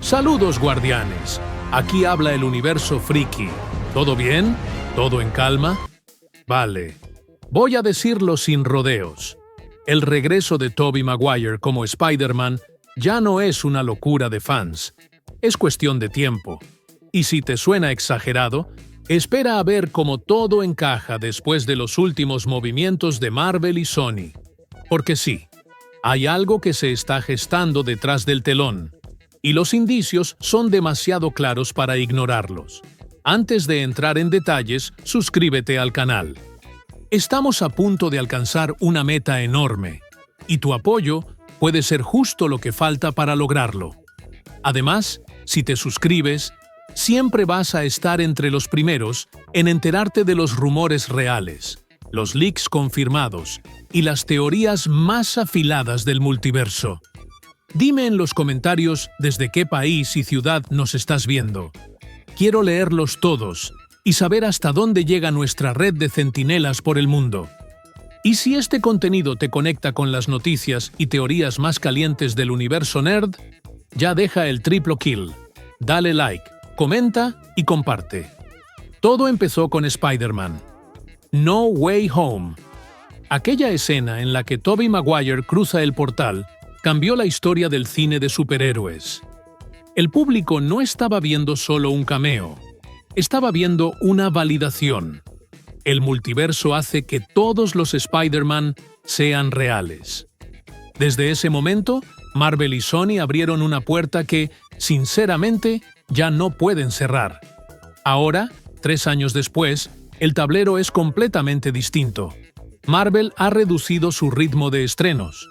Saludos, guardianes. Aquí habla el universo friki. ¿Todo bien? ¿Todo en calma? Vale. Voy a decirlo sin rodeos. El regreso de Tobey Maguire como Spider-Man ya no es una locura de fans. Es cuestión de tiempo. Y si te suena exagerado, espera a ver cómo todo encaja después de los últimos movimientos de Marvel y Sony. Porque sí, hay algo que se está gestando detrás del telón, y los indicios son demasiado claros para ignorarlos. Antes de entrar en detalles, suscríbete al canal. Estamos a punto de alcanzar una meta enorme, y tu apoyo puede ser justo lo que falta para lograrlo. Además, si te suscribes, siempre vas a estar entre los primeros en enterarte de los rumores reales, los leaks confirmados y las teorías más afiladas del multiverso. Dime en los comentarios desde qué país y ciudad nos estás viendo. Quiero leerlos todos y saber hasta dónde llega nuestra red de centinelas por el mundo. Y si este contenido te conecta con las noticias y teorías más calientes del universo nerd, ya deja el triplo kill. Dale like, comenta y comparte. Todo empezó con Spider-Man. No Way Home. Aquella escena en la que Tobey Maguire cruza el portal cambió la historia del cine de superhéroes. El público no estaba viendo solo un cameo, estaba viendo una validación. El multiverso hace que todos los Spider-Man sean reales. Desde ese momento, Marvel y Sony abrieron una puerta que, sinceramente, ya no pueden cerrar. Ahora, 3 años después, el tablero es completamente distinto. Marvel ha reducido su ritmo de estrenos.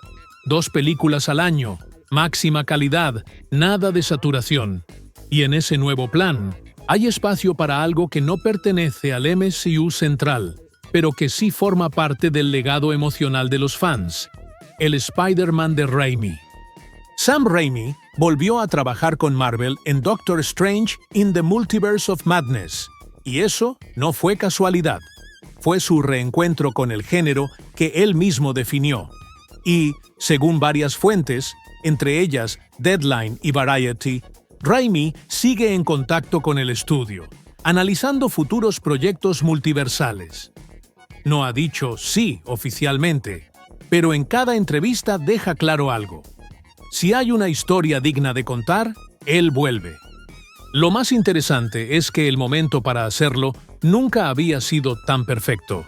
2 películas al año, máxima calidad, nada de saturación. Y en ese nuevo plan, hay espacio para algo que no pertenece al MCU central, pero que sí forma parte del legado emocional de los fans: el Spider-Man de Raimi. Sam Raimi volvió a trabajar con Marvel en Doctor Strange in the Multiverse of Madness, y eso no fue casualidad. Fue su reencuentro con el género que él mismo definió. Y, según varias fuentes, entre ellas Deadline y Variety, Raimi sigue en contacto con el estudio, analizando futuros proyectos multiversales. No ha dicho sí oficialmente, pero en cada entrevista deja claro algo. Si hay una historia digna de contar, él vuelve. Lo más interesante es que el momento para hacerlo nunca había sido tan perfecto.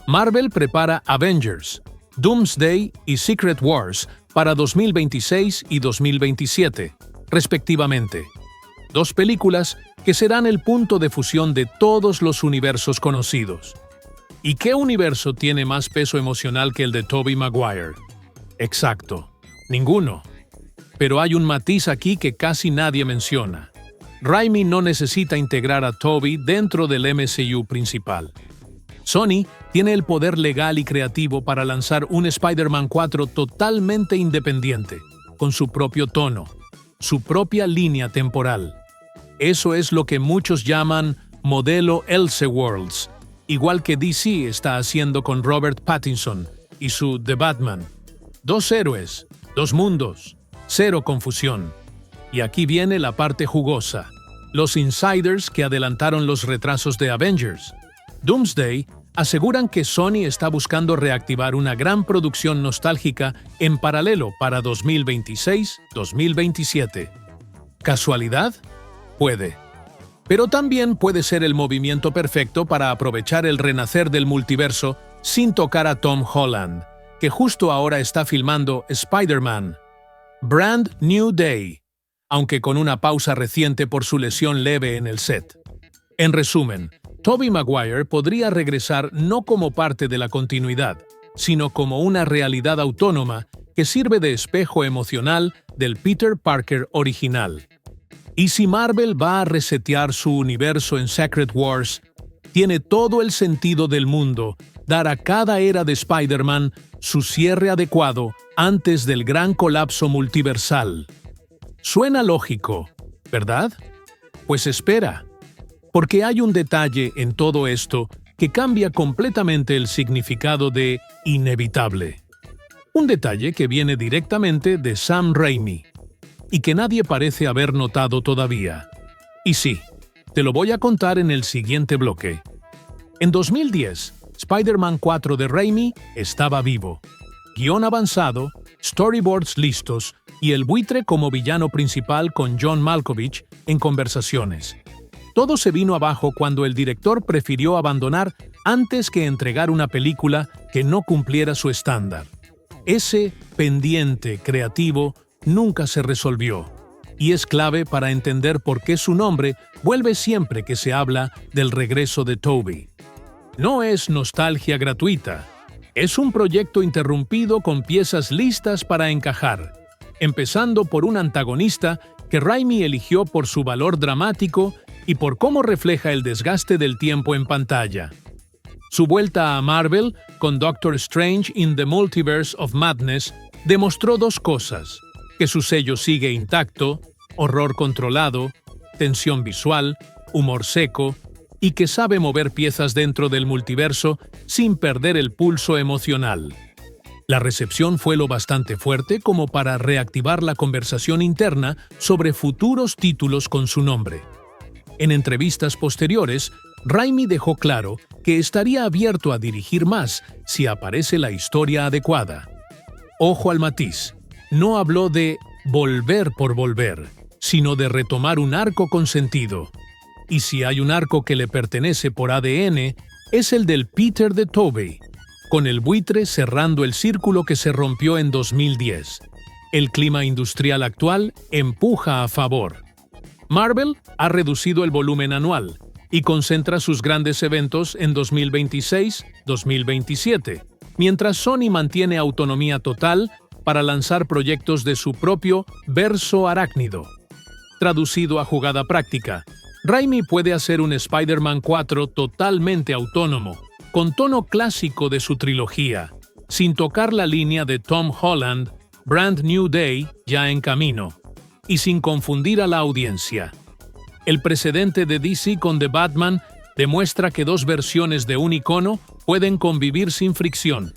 Marvel prepara Avengers, Doomsday y Secret Wars para 2026 y 2027, respectivamente. 2 películas que serán el punto de fusión de todos los universos conocidos. ¿Y qué universo tiene más peso emocional que el de Tobey Maguire? Exacto, ninguno. Pero hay un matiz aquí que casi nadie menciona. Raimi no necesita integrar a Tobey dentro del MCU principal. Sony tiene el poder legal y creativo para lanzar un Spider-Man 4 totalmente independiente, con su propio tono, su propia línea temporal. Eso es lo que muchos llaman modelo Elseworlds, igual que DC está haciendo con Robert Pattinson y su The Batman. 2 héroes, 2 mundos, 0 confusión. Y aquí viene la parte jugosa. Los insiders que adelantaron los retrasos de Avengers, Doomsday, aseguran que Sony está buscando reactivar una gran producción nostálgica en paralelo para 2026-2027. ¿Casualidad? Puede. Pero también puede ser el movimiento perfecto para aprovechar el renacer del multiverso sin tocar a Tom Holland, que justo ahora está filmando Spider-Man: Brand New Day, aunque con una pausa reciente por su lesión leve en el set. En resumen, Tobey Maguire podría regresar no como parte de la continuidad, sino como una realidad autónoma que sirve de espejo emocional del Peter Parker original. Y si Marvel va a resetear su universo en Secret Wars, tiene todo el sentido del mundo dar a cada era de Spider-Man su cierre adecuado antes del gran colapso multiversal. Suena lógico, ¿verdad? Pues espera, porque hay un detalle en todo esto que cambia completamente el significado de inevitable. Un detalle que viene directamente de Sam Raimi. y que nadie parece haber notado todavía. Y sí, te lo voy a contar en el siguiente bloque. En 2010, Spider-Man 4 de Raimi estaba vivo. Guión avanzado, storyboards listos y el buitre como villano principal con John Malkovich en conversaciones. Todo se vino abajo cuando el director prefirió abandonar antes que entregar una película que no cumpliera su estándar. Ese pendiente creativo nunca se resolvió, y es clave para entender por qué su nombre vuelve siempre que se habla del regreso de Tobey. No es nostalgia gratuita, es un proyecto interrumpido con piezas listas para encajar, empezando por un antagonista que Raimi eligió por su valor dramático y por cómo refleja el desgaste del tiempo en pantalla. Su vuelta a Marvel con Doctor Strange in the Multiverse of Madness demostró dos cosas: que su sello sigue intacto, horror controlado, tensión visual, humor seco, y que sabe mover piezas dentro del multiverso sin perder el pulso emocional. La recepción fue lo bastante fuerte como para reactivar la conversación interna sobre futuros títulos con su nombre. En entrevistas posteriores, Raimi dejó claro que estaría abierto a dirigir más si aparece la historia adecuada. Ojo al matiz, no habló de volver por volver, sino de retomar un arco con sentido. Y si hay un arco que le pertenece por ADN, es el del Peter de Tobey, con el buitre cerrando el círculo que se rompió en 2010. El clima industrial actual empuja a favor. Marvel ha reducido el volumen anual y concentra sus grandes eventos en 2026-2027, mientras Sony mantiene autonomía total para lanzar proyectos de su propio verso arácnido. Traducido a jugada práctica, Raimi puede hacer un Spider-Man 4 totalmente autónomo, con tono clásico de su trilogía, sin tocar la línea de Tom Holland, Brand New Day ya en camino, y sin confundir a la audiencia. El precedente de DC con The Batman demuestra que dos versiones de un icono pueden convivir sin fricción.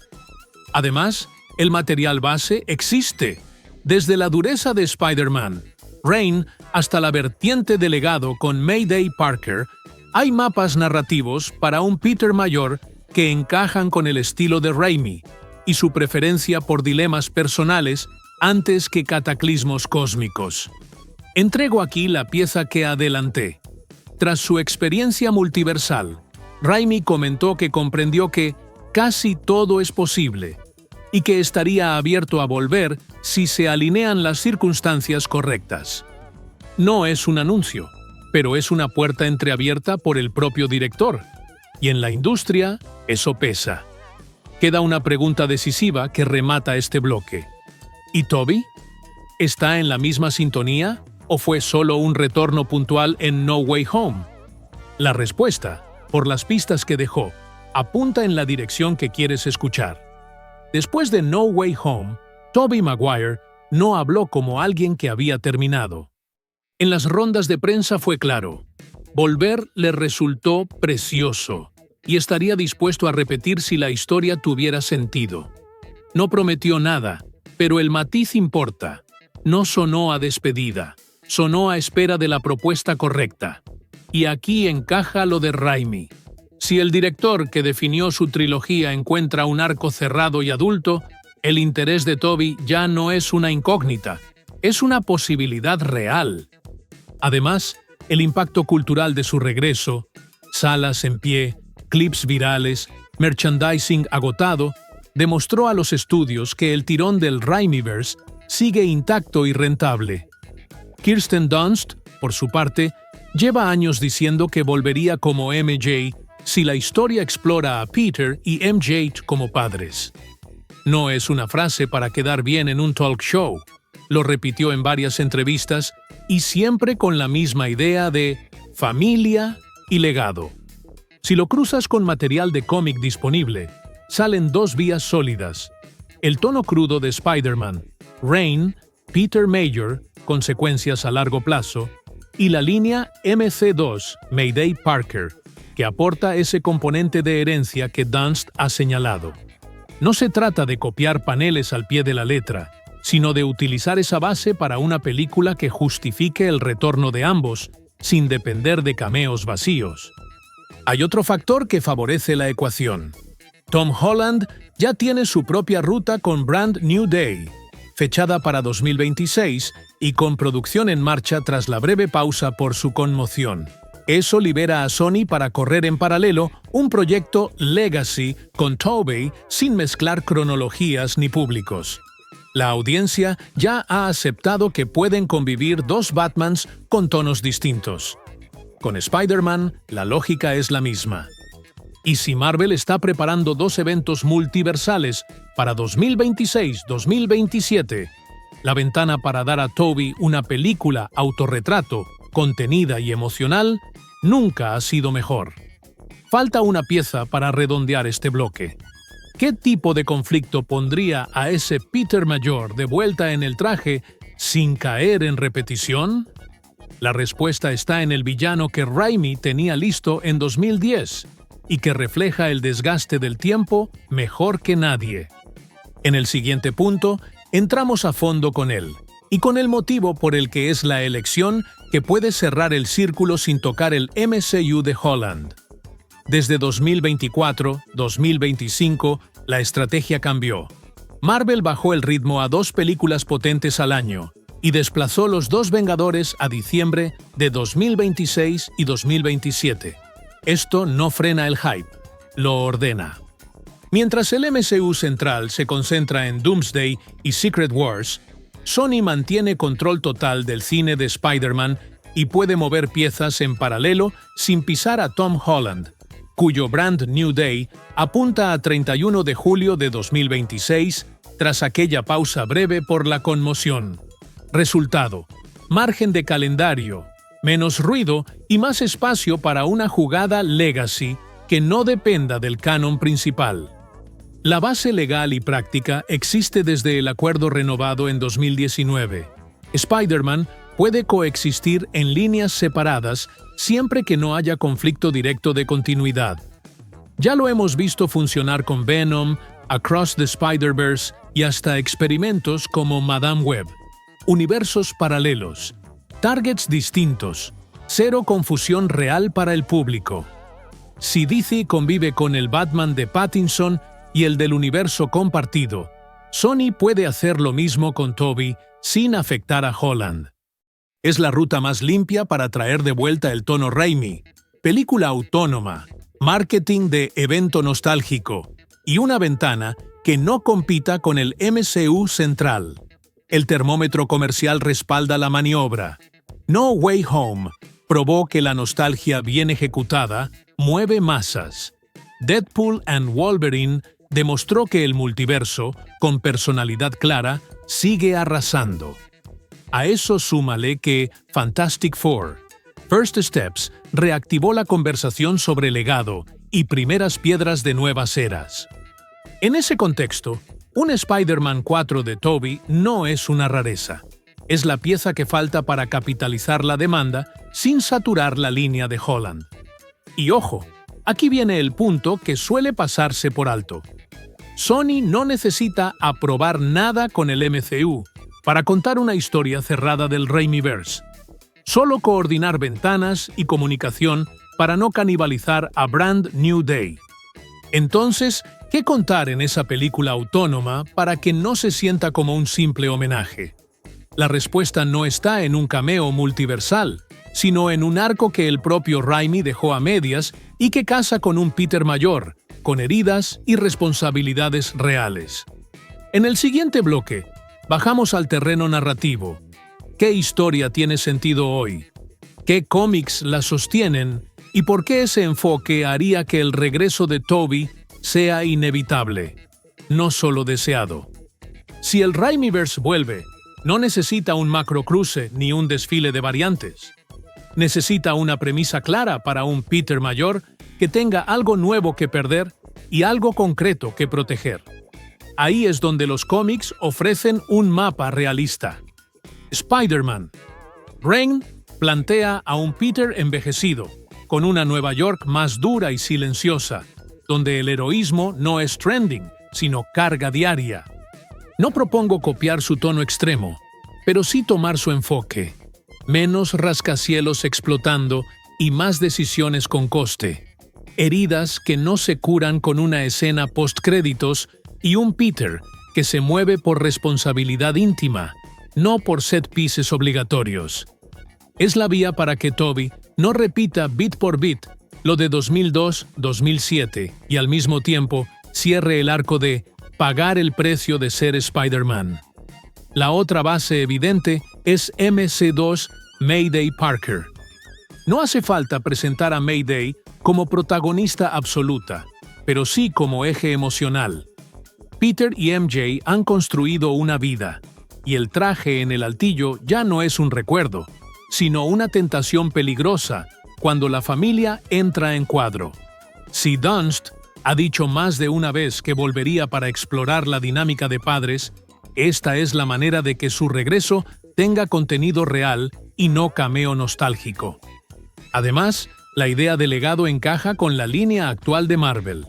Además, el material base existe, desde la dureza de Spider-Man, Reign, hasta la vertiente de legado con Mayday Parker. Hay mapas narrativos para un Peter mayor que encajan con el estilo de Raimi y su preferencia por dilemas personales antes que cataclismos cósmicos. Entrego aquí la pieza que adelanté. Tras su experiencia multiversal, Raimi comentó que comprendió que casi todo es posible y que estaría abierto a volver si se alinean las circunstancias correctas. No es un anuncio, pero es una puerta entreabierta por el propio director, y en la industria eso pesa. Queda una pregunta decisiva que remata este bloque. ¿Y Tobey? ¿Está en la misma sintonía o fue solo un retorno puntual en No Way Home? La respuesta, por las pistas que dejó, apunta en la dirección que quieres escuchar. Después de No Way Home, Tobey Maguire no habló como alguien que había terminado. En las rondas de prensa fue claro: volver le resultó precioso y estaría dispuesto a repetir si la historia tuviera sentido. No prometió nada, pero el matiz importa. No sonó a despedida, sonó a espera de la propuesta correcta. Y aquí encaja lo de Raimi. Si el director que definió su trilogía encuentra un arco cerrado y adulto, el interés de Tobey ya no es una incógnita, es una posibilidad real. Además, el impacto cultural de su regreso, salas en pie, clips virales, merchandising agotado, demostró a los estudios que el tirón del Raimiverse sigue intacto y rentable. Kirsten Dunst, por su parte, lleva años diciendo que volvería como MJ si la historia explora a Peter y MJ como padres. No es una frase para quedar bien en un talk show. Lo repitió en varias entrevistas y siempre con la misma idea de familia y legado. Si lo cruzas con material de cómic disponible, salen dos vías sólidas: el tono crudo de Spider-Man, Reign, Peter Mayor, consecuencias a largo plazo, y la línea MC2, Mayday Parker, que aporta ese componente de herencia que Dunst ha señalado. No se trata de copiar paneles al pie de la letra, sino de utilizar esa base para una película que justifique el retorno de ambos, sin depender de cameos vacíos. Hay otro factor que favorece la ecuación. Tom Holland ya tiene su propia ruta con Brand New Day, fechada para 2026 y con producción en marcha tras la breve pausa por su conmoción. Eso libera a Sony para correr en paralelo un proyecto Legacy con Tobey sin mezclar cronologías ni públicos. La audiencia ya ha aceptado que pueden convivir dos Batmans con tonos distintos. Con Spider-Man, la lógica es la misma. Y si Marvel está preparando dos eventos multiversales para 2026-2027, la ventana para dar a Tobey una película autorretrato, contenida y emocional, nunca ha sido mejor. Falta una pieza para redondear este bloque. ¿Qué tipo de conflicto pondría a ese Peter mayor de vuelta en el traje sin caer en repetición? La respuesta está en el villano que Raimi tenía listo en 2010 y que refleja el desgaste del tiempo mejor que nadie. En el siguiente punto, entramos a fondo con él, y con el motivo por el que es la elección que puede cerrar el círculo sin tocar el MCU de Holland. Desde 2024-2025, la estrategia cambió. Marvel bajó el ritmo a 2 películas potentes al año y desplazó los 2 Vengadores a diciembre de 2026 y 2027. Esto no frena el hype, lo ordena. Mientras el MCU central se concentra en Doomsday y Secret Wars, Sony mantiene control total del cine de Spider-Man y puede mover piezas en paralelo sin pisar a Tom Holland, cuyo Brand New Day apunta a 31 de julio de 2026 tras aquella pausa breve por la conmoción. Resultado: margen de calendario, menos ruido y más espacio para una jugada Legacy que no dependa del canon principal. La base legal y práctica existe desde el acuerdo renovado en 2019. Spider-Man puede coexistir en líneas separadas siempre que no haya conflicto directo de continuidad. Ya lo hemos visto funcionar con Venom, Across the Spider-Verse y hasta experimentos como Madame Web. Universos paralelos, targets distintos, cero confusión real para el público. Si DC convive con el Batman de Pattinson y el del universo compartido, Sony puede hacer lo mismo con Tobey sin afectar a Holland. Es la ruta más limpia para traer de vuelta el tono Raimi, película autónoma, marketing de evento nostálgico y una ventana que no compita con el MCU central. El termómetro comercial respalda la maniobra. No Way Home probó que la nostalgia bien ejecutada mueve masas. Deadpool and Wolverine demostró que el multiverso, con personalidad clara, sigue arrasando. A eso súmale que Fantastic Four, First Steps, reactivó la conversación sobre legado y primeras piedras de nuevas eras. En ese contexto, un Spider-Man 4 de Tobey no es una rareza. Es la pieza que falta para capitalizar la demanda sin saturar la línea de Holland. Y ojo, aquí viene el punto que suele pasarse por alto. Sony no necesita aprobar nada con el MCU para contar una historia cerrada del Raimiverse. Solo coordinar ventanas y comunicación para no canibalizar a Brand New Day. Entonces, ¿qué contar en esa película autónoma para que no se sienta como un simple homenaje? La respuesta no está en un cameo multiversal, sino en un arco que el propio Raimi dejó a medias y que casa con un Peter mayor, con heridas y responsabilidades reales. En el siguiente bloque, bajamos al terreno narrativo. ¿Qué historia tiene sentido hoy? ¿Qué cómics la sostienen? ¿Y por qué ese enfoque haría que el regreso de Tobey sea inevitable, no solo deseado? Si el Raimiverse vuelve, no necesita un macrocruce ni un desfile de variantes. Necesita una premisa clara para un Peter mayor que tenga algo nuevo que perder y algo concreto que proteger. Ahí es donde los cómics ofrecen un mapa realista. Spider-Man. Rain plantea a un Peter envejecido, con una Nueva York más dura y silenciosa, donde el heroísmo no es trending, sino carga diaria. No propongo copiar su tono extremo, pero sí tomar su enfoque. Menos rascacielos explotando y más decisiones con coste. Heridas que no se curan con una escena postcréditos y un Peter que se mueve por responsabilidad íntima, no por set pieces obligatorios. Es la vía para que Tobey no repita bit por bit lo de 2002-2007 y al mismo tiempo cierre el arco de pagar el precio de ser Spider-Man. La otra base evidente es MC2 Mayday Parker. No hace falta presentar a Mayday como protagonista absoluta, pero sí como eje emocional. Peter y MJ han construido una vida, y el traje en el altillo ya no es un recuerdo, sino una tentación peligrosa cuando la familia entra en cuadro. Si Dunst ha dicho más de una vez que volvería para explorar la dinámica de padres, esta es la manera de que su regreso tenga contenido real y no cameo nostálgico. Además, la idea de legado encaja con la línea actual de Marvel.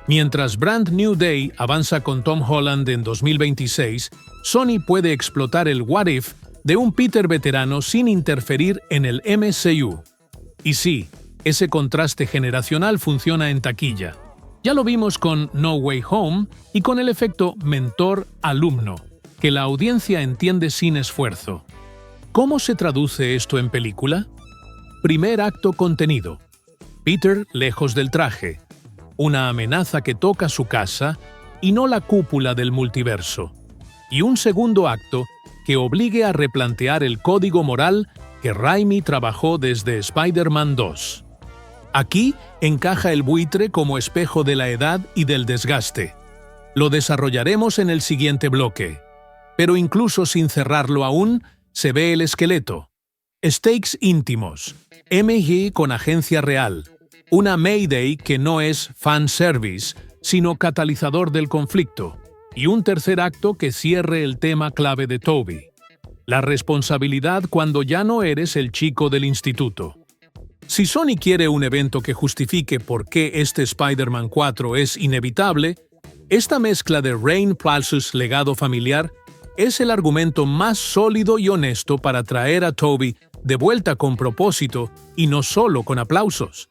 Mientras Brand New Day avanza con Tom Holland en 2026, Sony puede explotar el What If de un Peter veterano sin interferir en el MCU. Y sí, ese contraste generacional funciona en taquilla. Ya lo vimos con No Way Home y con el efecto mentor-alumno, que la audiencia entiende sin esfuerzo. ¿Cómo se traduce esto en película? Primer acto contenido. Peter lejos del traje. Una amenaza que toca su casa y no la cúpula del multiverso. Y un segundo acto que obligue a replantear el código moral que Raimi trabajó desde Spider-Man 2. Aquí encaja el buitre como espejo de la edad y del desgaste. Lo desarrollaremos en el siguiente bloque. Pero incluso sin cerrarlo aún, se ve el esqueleto. Stakes íntimos. MJ con agencia real. Una Mayday que no es fanservice, sino catalizador del conflicto. Y un tercer acto que cierre el tema clave de Tobey. La responsabilidad cuando ya no eres el chico del instituto. Si Sony quiere un evento que justifique por qué este Spider-Man 4 es inevitable, esta mezcla de Rain Plus legado familiar es el argumento más sólido y honesto para traer a Tobey de vuelta con propósito y no solo con aplausos.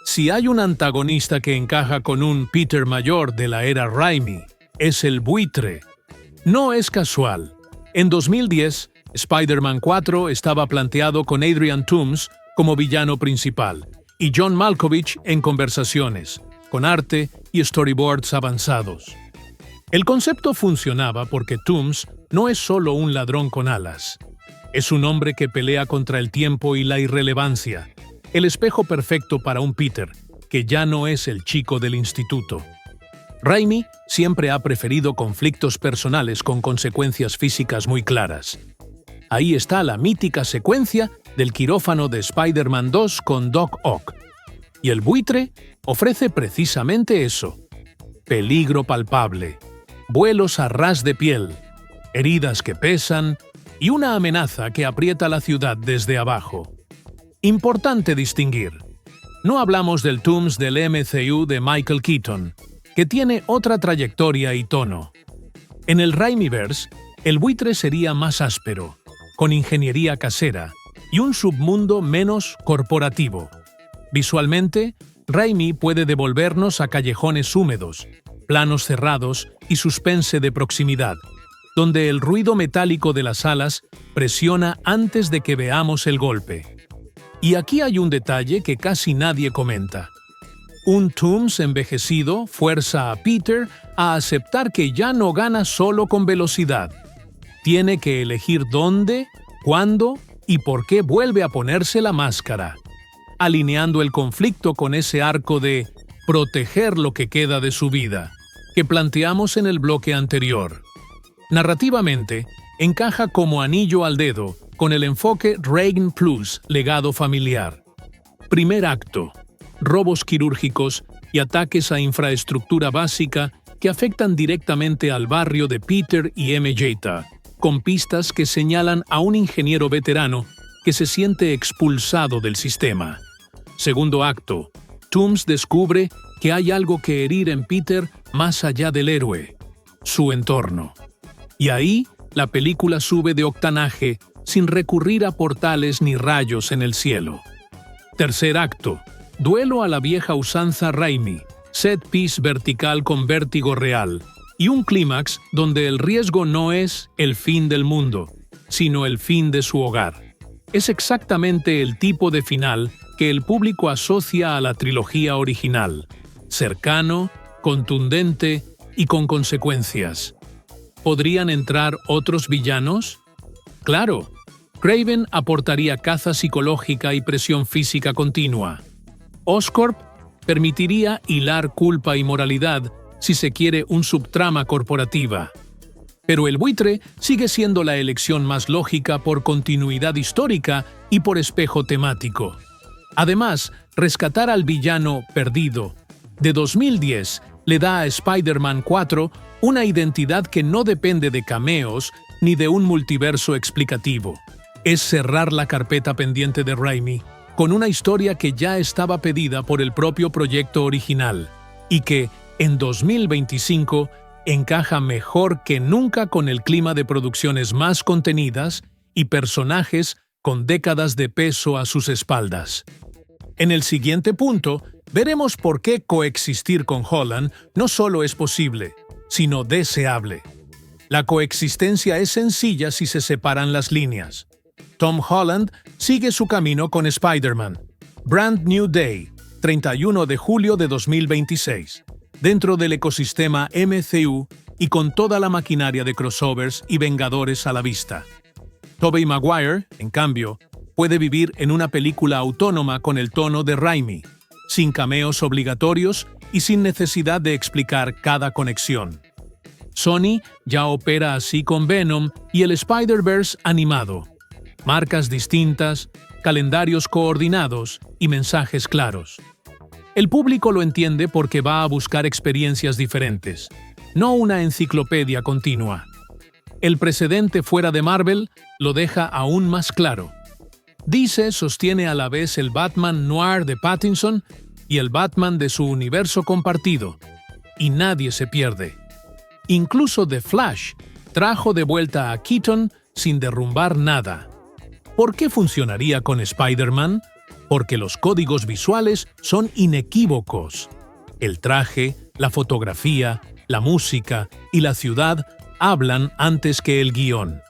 Si hay un antagonista que encaja con un Peter mayor de la era Raimi, es el buitre. No es casual. En 2010, Spider-Man 4 estaba planteado con Adrian Toomes como villano principal y John Malkovich en conversaciones, con arte y storyboards avanzados. El concepto funcionaba porque Toomes no es solo un ladrón con alas. Es un hombre que pelea contra el tiempo y la irrelevancia, el espejo perfecto para un Peter, que ya no es el chico del instituto. Raimi siempre ha preferido conflictos personales con consecuencias físicas muy claras. Ahí está la mítica secuencia del quirófano de Spider-Man 2 con Doc Ock. Y el buitre ofrece precisamente eso. Peligro palpable, vuelos a ras de piel, heridas que pesan y una amenaza que aprieta la ciudad desde abajo. Importante distinguir. No hablamos del Toomes del MCU de Michael Keaton, que tiene otra trayectoria y tono. En el Raimiverse, el buitre sería más áspero, con ingeniería casera y un submundo menos corporativo. Visualmente, Raimi puede devolvernos a callejones húmedos, planos cerrados y suspense de proximidad, donde el ruido metálico de las alas presiona antes de que veamos el golpe. Y aquí hay un detalle que casi nadie comenta. Un Toomes envejecido fuerza a Peter a aceptar que ya no gana solo con velocidad. Tiene que elegir dónde, cuándo y por qué vuelve a ponerse la máscara, alineando el conflicto con ese arco de proteger lo que queda de su vida, que planteamos en el bloque anterior. Narrativamente, encaja como anillo al dedo con el enfoque Reign Plus, legado familiar. Primer acto. Robos quirúrgicos y ataques a infraestructura básica que afectan directamente al barrio de Peter y MJ, con pistas que señalan a un ingeniero veterano que se siente expulsado del sistema. Segundo acto. Toomes descubre que hay algo que herir en Peter más allá del héroe, su entorno. Y ahí, la película sube de octanaje sin recurrir a portales ni rayos en el cielo. Tercer acto. Duelo a la vieja usanza Raimi. Set piece vertical con vértigo real. Y un clímax donde el riesgo no es el fin del mundo, sino el fin de su hogar. Es exactamente el tipo de final que el público asocia a la trilogía original. Cercano, contundente y con consecuencias. ¿Podrían entrar otros villanos? Claro, Kraven aportaría caza psicológica y presión física continua. Oscorp permitiría hilar culpa y moralidad si se quiere un subtrama corporativa. Pero el buitre sigue siendo la elección más lógica por continuidad histórica y por espejo temático. Además, rescatar al villano perdido de 2010 le da a Spider-Man 4 una identidad que no depende de cameos ni de un multiverso explicativo. Es cerrar la carpeta pendiente de Raimi con una historia que ya estaba pedida por el propio proyecto original y que, en 2025, encaja mejor que nunca con el clima de producciones más contenidas y personajes con décadas de peso a sus espaldas. En el siguiente punto, veremos por qué coexistir con Holland no solo es posible, sino deseable. La coexistencia es sencilla si se separan las líneas. Tom Holland sigue su camino con Spider-Man. Brand New Day, 31 de julio de 2026. Dentro del ecosistema MCU y con toda la maquinaria de crossovers y Vengadores a la vista. Tobey Maguire, en cambio, puede vivir en una película autónoma con el tono de Raimi, sin cameos obligatorios y sin necesidad de explicar cada conexión. Sony ya opera así con Venom y el Spider-Verse animado. Marcas distintas, calendarios coordinados y mensajes claros. El público lo entiende porque va a buscar experiencias diferentes, no una enciclopedia continua. El precedente fuera de Marvel lo deja aún más claro. DC sostiene a la vez el Batman noir de Pattinson y el Batman de su universo compartido, y nadie se pierde. Incluso The Flash trajo de vuelta a Keaton sin derrumbar nada. ¿Por qué funcionaría con Spider-Man? Porque los códigos visuales son inequívocos. El traje, la fotografía, la música y la ciudad hablan antes que el guión.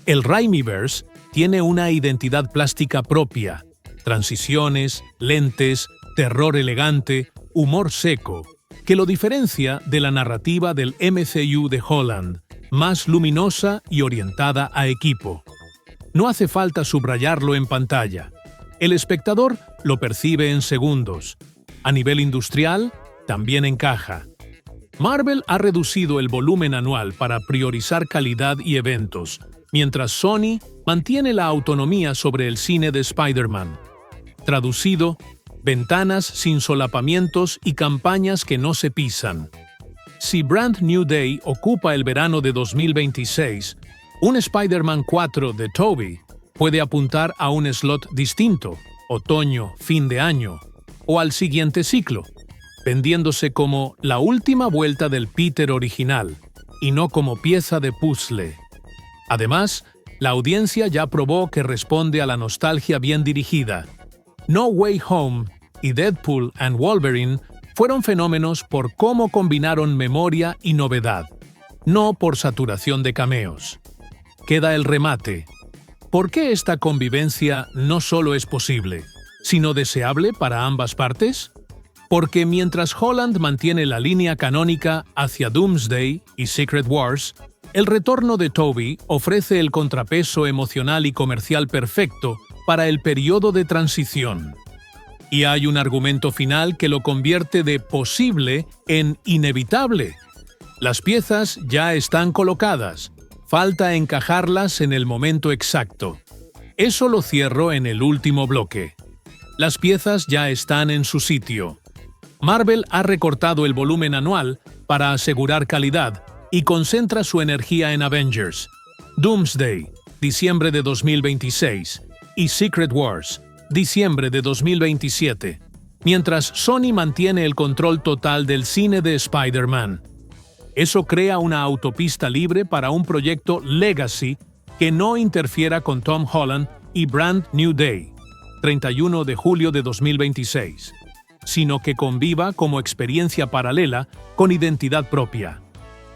El Raimiverse tiene una identidad plástica propia, transiciones, lentes, terror elegante, humor seco, que lo diferencia de la narrativa del MCU de Holland, más luminosa y orientada a equipo. No hace falta subrayarlo en pantalla. El espectador lo percibe en segundos. A nivel industrial, también encaja. Marvel ha reducido el volumen anual para priorizar calidad y eventos, mientras Sony mantiene la autonomía sobre el cine de Spider-Man. Traducido, ventanas sin solapamientos y campañas que no se pisan. Si Brand New Day ocupa el verano de 2026, un Spider-Man 4 de Tobey puede apuntar a un slot distinto, otoño, fin de año, o al siguiente ciclo, vendiéndose como la última vuelta del Peter original, y no como pieza de puzzle. Además, la audiencia ya probó que responde a la nostalgia bien dirigida. No Way Home y Deadpool and Wolverine fueron fenómenos por cómo combinaron memoria y novedad, no por saturación de cameos. Queda el remate. ¿Por qué esta convivencia no solo es posible, sino deseable para ambas partes? Porque mientras Holland mantiene la línea canónica hacia Doomsday y Secret Wars, el retorno de Tobey ofrece el contrapeso emocional y comercial perfecto para el periodo de transición. Y hay un argumento final que lo convierte de posible en inevitable. Las piezas ya están colocadas. Falta encajarlas en el momento exacto. Eso lo cierro en el último bloque. Las piezas ya están en su sitio. Marvel ha recortado el volumen anual para asegurar calidad y concentra su energía en Avengers, Doomsday, diciembre de 2026, y Secret Wars, diciembre de 2027, mientras Sony mantiene el control total del cine de Spider-Man. Eso crea una autopista libre para un proyecto Legacy que no interfiera con Tom Holland y Brand New Day, 31 de julio de 2026, sino que conviva como experiencia paralela con identidad propia.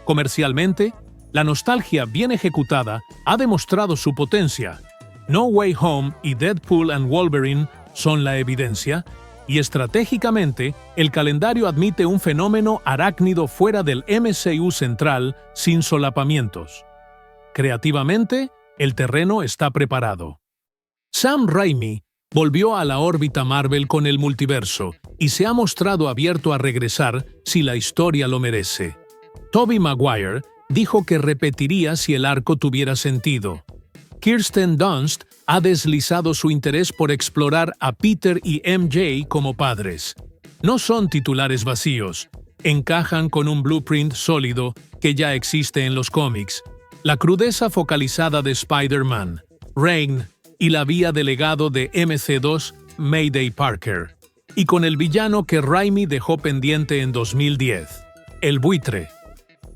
Comercialmente, la nostalgia bien ejecutada ha demostrado su potencia. No Way Home y Deadpool and Wolverine son la evidencia, y estratégicamente, el calendario admite un fenómeno arácnido fuera del MCU central sin solapamientos. Creativamente, el terreno está preparado. Sam Raimi volvió a la órbita Marvel con el multiverso y se ha mostrado abierto a regresar si la historia lo merece. Tobey Maguire dijo que repetiría si el arco tuviera sentido. Kirsten Dunst ha deslizado su interés por explorar a Peter y MJ como padres. No son titulares vacíos, encajan con un blueprint sólido que ya existe en los cómics. La crudeza focalizada de Spider-Man, Reign y la vía de legado de MC2, Mayday Parker. Y con el villano que Raimi dejó pendiente en 2010, el buitre.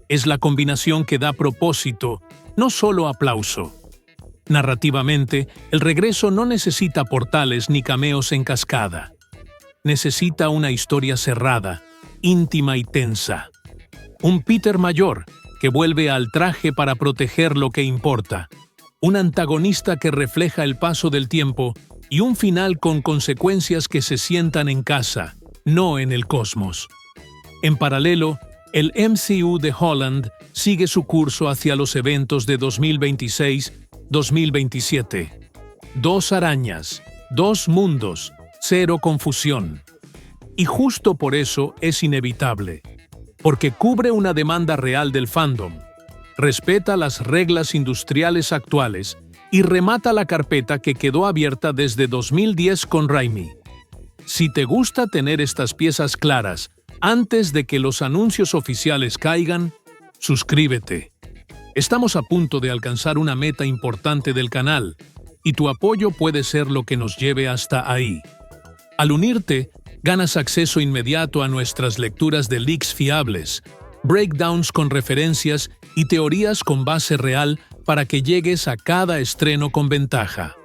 Es la combinación que da propósito, no solo aplauso. Narrativamente, el regreso no necesita portales ni cameos en cascada. Necesita una historia cerrada, íntima y tensa. Un Peter mayor que vuelve al traje para proteger lo que importa. Un antagonista que refleja el paso del tiempo y un final con consecuencias que se sientan en casa, no en el cosmos. En paralelo, el MCU de Holland sigue su curso hacia los eventos de 2026-2027. 2 arañas, 2 mundos, 0 confusión. Y justo por eso es inevitable, porque cubre una demanda real del fandom, respeta las reglas industriales actuales y remata la carpeta que quedó abierta desde 2010 con Raimi. Si te gusta tener estas piezas claras antes de que los anuncios oficiales caigan, suscríbete. Estamos a punto de alcanzar una meta importante del canal, y tu apoyo puede ser lo que nos lleve hasta ahí. Al unirte, ganas acceso inmediato a nuestras lecturas de leaks fiables, breakdowns con referencias y teorías con base real para que llegues a cada estreno con ventaja.